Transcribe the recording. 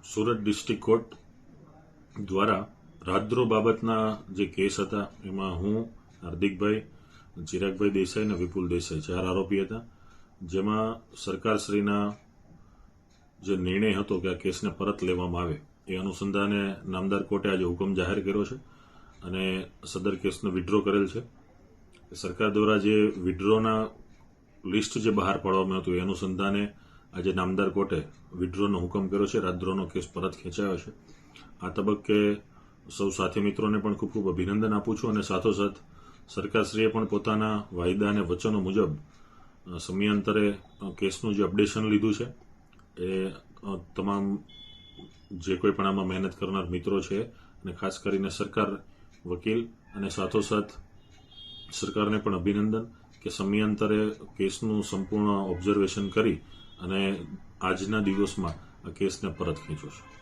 Surat district court દ્વારા રાજદ્રોહ બાબતના જે કેસ હતા એમાં હું, હાર્દિકભાઈ, ચિરાગભાઈ દેસાઈ અને વિપુલ દેસાઈ 4 આરોપી હતા, જેમાં સરકારશ્રીના જે નિર્ણય હતો કે આ કેસને પરત લેવામાં આવે એ અનુસંધાને નામદાર કોર્ટે આજે હુકમ જાહેર કર્યો છે અને સદર કેસનો વિડ્રો કરેલ છે. સરકાર દ્વારા જે વિડ્રોના લિસ્ટ જે બહાર પાડવામાં હતું એ અનુસંધાને આજે નામદાર કોર્ટે વિડ્રોનો હુકમ કર્યો છે. રાજદ્રોહનો કેસ પરત ખેંચાયો છે. આ તબક્કે સૌ સાથી મિત્રોને પણ ખૂબ ખૂબ અભિનંદન આપું છું અને સાથોસાથ સરકારશ્રીએ પણ પોતાના વાયદા અને વચનો મુજબ સમયાંતરે કેસનું જે અપડેશન લીધું છે એ તમામ જે કોઈ પણ આમાં મહેનત કરનાર મિત્રો છે અને ખાસ કરીને સરકાર, વકીલ અને સાથોસાથ સરકારને પણ અભિનંદન કે સમયાંતરે કેસનું સંપૂર્ણ ઓબ્ઝર્વેશન કરી અને આજના દિવસમાં આ કેસને પરત ખેંચ્યો છે.